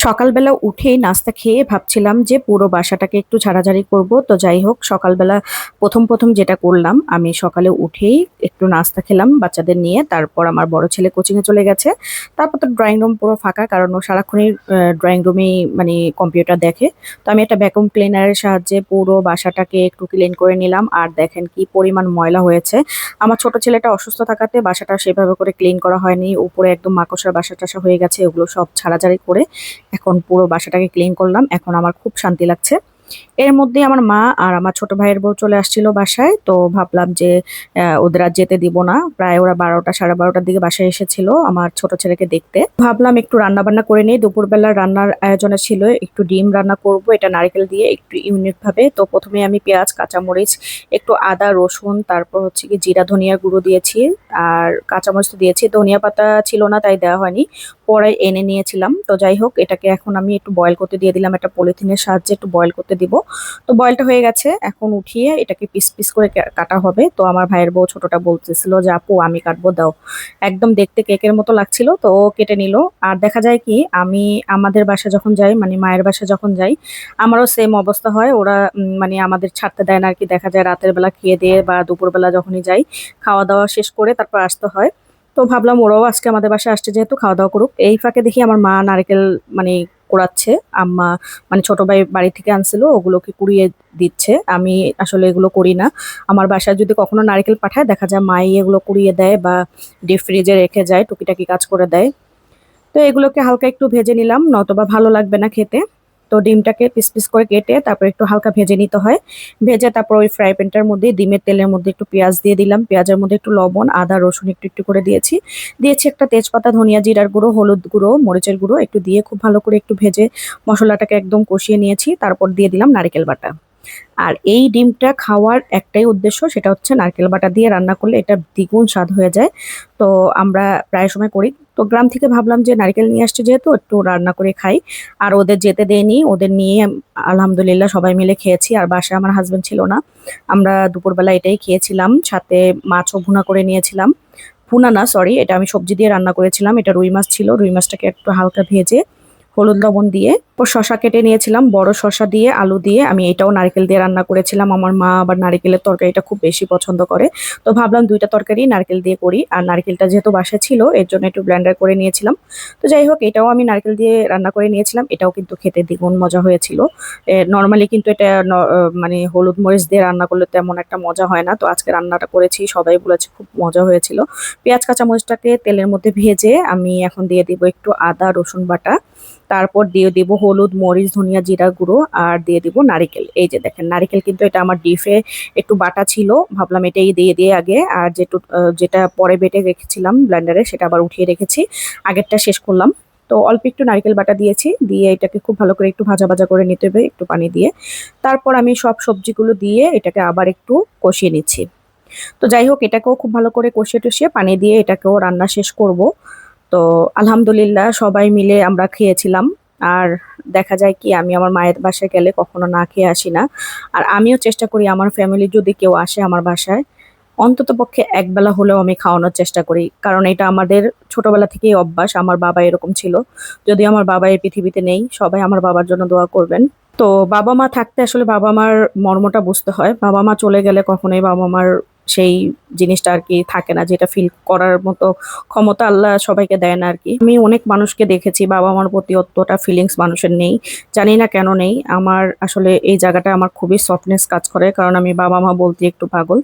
সকালবেলা উঠেই নাস্তা খেয়ে ভাবছিলাম যে পুরো বাসাটাকে একটু ঝাড়াঝাড়ি করব। তো যাই হোক, সকালবেলা প্রথম যেটা করলাম, আমি সকালে উঠেই একটু নাস্তা খেলাম বাচ্চাদের নিয়ে। তারপর আমার বড় ছেলে কোচিং এ চলে গেছে। তারপর তো ড্রয়িং রুম পুরো ফাঁকা, কারণ ও সারাক্ষণই ড্রয়িং রুমেই মানে কম্পিউটার দেখে। তো আমি একটা ভ্যাকুয়াম ক্লিনারের সাহায্যে পুরো বাসাটাকে একটু ক্লিন করে নিলাম। আর দেখেন কি পরিমাণ ময়লা হয়েছে। আমার ছোট ছেলেটা অসুস্থ থাকাতে বাসাটা সেভাবে করে ক্লিন করা হয়নি, উপরে একদম মাকড়সার বাসা টাসা হয়ে গেছে। ওগুলো সব ছাড়াছাড়ি করে এখন পুরো বাসাটাকে ক্লিন করলাম। এখন আমার খুব শান্তি লাগছে। এর মধ্যে আমার মা আর আমার ছোট ভাইয়ের বউ চলে আসছিল বাসায়। তো ভাবলাম যে ওদের আর যেতে দিব না। প্রায় ওরা 12টা 12:30টার দিকে বাসায় এসেছিল আমার ছোট ছেলেকে দেখতে। ভাবলাম একটু রান্না বান্না করে নিই। দুপুরবেলা রান্নার আয়োজনে ছিল একটু ডিম রান্না করব, এটা নারকেল দিয়ে একটু ইউনিক ভাবে। তো প্রথমে আমি পেঁয়াজ, কাঁচামরিচ, একটু আদা, রসুন, তারপর হচ্ছে কি জিরা ধনিয়া গুঁড়ো দিয়েছি। আর কাঁচামরিচ তো দিয়েছি, ধনিয়া পাতা ছিল না তাই দেওয়া হয়নি, পরে এনে নিয়েছিলাম। তো যাই হোক, এটাকে এখন আমি একটু বয়েল করতে দিয়ে দিলাম, একটা পলিথিনের সাহায্যে একটু বয়েল করতে দিব। তো বয়েলটা হয়ে গেছে, এখন উঠিয়ে এটাকে পিস পিস করে কাটা হবে। তো আমার ভাইয়ের বউ ছোটটা বলতেছিল যে আপু আমি কাটবো, দাও। একদম দেখতে কেকের মতো লাগছিল, তো ও কেটে নিল। আর দেখা যায় কি, আমি আমাদের বাসা যখন যাই, মানে মায়ের বাসা যখন যাই, আমারও সেম অবস্থা হয়। ওরা মানে আমাদের ছাড়তে দেয় না আর কি। দেখা যায় রাতের বেলা খেয়ে দিয়ে বা দুপুরবেলা যখনই যাই, খাওয়া দাওয়া শেষ করে তারপর আসতে হয়। তো ভাবলাম ওরাও আজকে আমাদের বাসায় আসছে যেহেতু, খাওয়া দাওয়া করুক। এই ফাঁকে দেখি আমার মা নারকেল মানে কোড়াচ্ছে। আম্মা মানে ছোট ভাই বাড়ি থেকে আনছিল, ওগুলোকে কুড়িয়ে দিচ্ছে। আমি আসলে এগুলো করি না। আমার বাসায় যদি কখনো নারকেল পাঠায়, দেখা যায় মাই এগুলো কুড়িয়ে দেয় বা ডিপ ফ্রিজে রেখে যায়, টুকিটাকি কাজ করে দেয়। তো এগুলোকে হালকা একটু ভেজে নিলাম, নতবা ভালো লাগবে না খেতে। তো ডিমটাকে পিস পিস করে কেটে তারপর একটু হালকা ভেজে নিতে হয়। ভেজে তারপর ওই ফ্রাই প্যানটার মধ্যে ডিমের তেলের মধ্যে একটু পেঁয়াজ দিয়ে দিলাম, পেঁয়াজের মধ্যে একটু লবণ, আদা, রসুন একটু একটু করে দিয়েছি। দিয়েছি একটা তেজপাতা, ধনিয়া, জিরার গুঁড়ো, হলুদ গুঁড়ো, মরিচের গুঁড়ো একটু দিয়ে খুব ভালো করে একটু ভেজে মশলাটাকে একদম কষিয়ে নিয়েছি। তারপর দিয়ে দিলাম নারকেল বাটা। আর এই ডিমটা খাওয়ার একটাই উদ্দেশ্য, সেটা হচ্ছে নারকেল বাটা দিয়ে রান্না করলে এটা দ্বিগুণ স্বাদ হয়ে যায়। তো আমরা প্রায় সময় করি। তো গ্রাম থেকে ভাবলাম যে নারকেল নিয়ে আসছে যেহেতু, একটু রান্না করে খাই। আর ওদের যেতে দেয়নি, ওদের নিয়ে আলহামদুলিল্লাহ সবাই মিলে খেয়েছি। আর বাসায় আমার হাজবেন্ড ছিল না, আমরা দুপুরবেলা এটাই খেয়েছিলাম। সাথে মাছও ভুনা করে নিয়েছিলাম। ভুনা না, সরি, এটা আমি সবজি দিয়ে রান্না করেছিলাম। এটা রুই মাছ ছিল, রুই মাছটাকে একটু হালকা ভেজে হলুদ লবণ দিয়ে, ও শসা কেটে নিয়েছিলাম, বড় শসা দিয়ে, আলু দিয়ে। আমি এটাও নারকেল দিয়ে রান্না করেছিলাম। আমার মা আবার নারকেলের তরকারিটা খুব বেশি পছন্দ করে। তো ভাবলাম দুইটা তরকারি নারকেল দিয়ে করি। আর নারকেলটা যেহেতু বাসায় ছিল, এর জন্য একটু ব্লেন্ডার করে নিয়েছিলাম। তো যাই হোক, এটাও আমি নারকেল দিয়ে রান্না করে নিয়েছিলাম। এটাও কিন্তু খেতে দ্বিগুণ মজা হয়েছিল। নর্মালি কিন্তু এটা মানে হলুদ মরিচ দিয়ে রান্না করলে তেমন একটা মজা হয় না। তো আজকে রান্নাটা করেছি, সবাই বলেছে খুব মজা হয়েছিল। পেঁয়াজ কাঁচা মরিচটাকে তেলের মধ্যে ভেজে আমি এখন দিয়ে দিব একটু আদা রসুন বাটা। তারপর দিয়ে দিব হলুদ, মরিচ, ধনিয়া, জিরা গুঁড়ো, আর দিয়ে দিব নারিকেল। এই যে দেখেন, নারিকেল কিন্তু এটা আমার ডিপে একটু বাটা ছিল, ভাবলাম এটাই দিয়ে দিয়ে আগে। আর যেটা পরে বেটে রেখেছিলাম ব্লেন্ডারে, সেটা আবার উঠিয়ে রেখেছি, আগেরটা শেষ করলাম। তো অল্প একটু নারকেল বাটা দিয়েছি, দিয়ে এটাকে খুব ভালো করে একটু ভাজা ভাজা করে নিতে হবে একটু পানি দিয়ে। তারপর আমি সব সবজিগুলো দিয়ে এটাকে আবার একটু কষিয়ে নিচ্ছি। তো যাই হোক, এটাকেও খুব ভালো করে কষিয়ে টষিয়ে পানি দিয়ে এটাকেও রান্না শেষ করব। তো আলহামদুলিল্লাহ সবাই মিলে আমরা খেয়েছিলাম। আর দেখা যায় কি, আমি আমার মায়ের বাসায় গেলে কখনো না খেয়ে আসি না। আর আমিও চেষ্টা করি আমার ফ্যামিলি যদি কেউ আসে আমার বাসায়, অন্তত পক্ষে একবেলা হলেও আমি খাওয়ানোর চেষ্টা করি। কারণ এটা আমাদের ছোটবেলা থেকেই অভ্যাস, আমার বাবা এরকম ছিল। যদি আমার বাবা এই পৃথিবীতে নেই, সবাই আমার বাবার জন্য দোয়া করবেন। তো বাবা মা থাকতে আসলে বাবা মার মর্মটা বুঝতে হয়। বাবা মা চলে গেলে কখনোই বাবা মার সেই জিনিসটা আর কি থাকে না, যেটা ফিল করার মতো ক্ষমতা আল্লাহ সবাইকে দেয় না আর কি। আমি অনেক মানুষকে দেখেছি বাবা মার প্রতি অতটা ফিলিংস মানুষের নেই, জানি না কেন নেই। আমার আসলে এই জায়গাটা আমার খুবই সফটনেস কাজ করে, কারণ আমি বাবা মা বলতে একটু পাগল।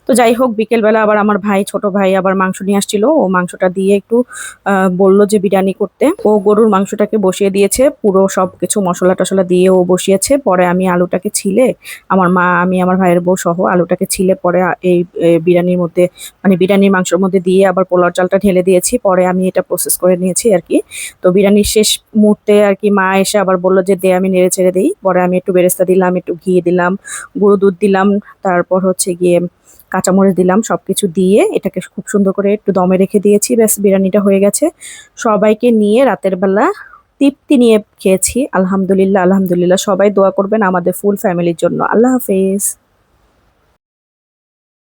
তো যাই হোক, বিকেলবেলা আবার আমার ভাই, ছোট ভাই আবার মাংস নিয়ে আসছিল। ও মাংসটা দিয়ে একটু বললো যে বিরিয়ানি করতে। ও গরুর মাংসটাকে বসিয়ে দিয়েছে, পুরো সবকিছু মশলা টশলা দিয়ে ও বসিয়েছে। পরে আমি আলুটাকে ছিলে, আমার মা, আমি, আমার ভাইয়ের বউ সহ আলুটাকে ছিলে পরে এই বিরিয়ানির মধ্যে, মানে বিরিয়ানির মাংসের মধ্যে দিয়ে আবার পোলাও চালটা ঢেলে দিয়েছি। পরে আমি এটা প্রসেস করে নিয়েছি আর কি। তো বিরিয়ানির শেষ মুহূর্তে আর কি মা এসে আবার বললো যে দে, আমি নেড়ে ছেড়ে দিই। পরে আমি একটু বেরেস্তা দিলাম, একটু ঘি দিলাম, গুঁড়ো দুধ দিলাম, তারপর হচ্ছে গিয়ে কাঁচামরিচ দিলাম। সবকিছু দিয়ে এটাকে খুব সুন্দর করে একটু দমে রেখে দিয়েছি, ব্যাস বিরিয়ানিটা হয়ে গেছে। সবাইকে নিয়ে রাতের বেলা তৃপ্তি নিয়ে খেয়েছি। আলহামদুলিল্লাহ, আলহামদুলিল্লাহ। সবাই দোয়া করবেন আমাদের ফুল ফ্যামিলির জন্য। আল্লাহ হাফেজ।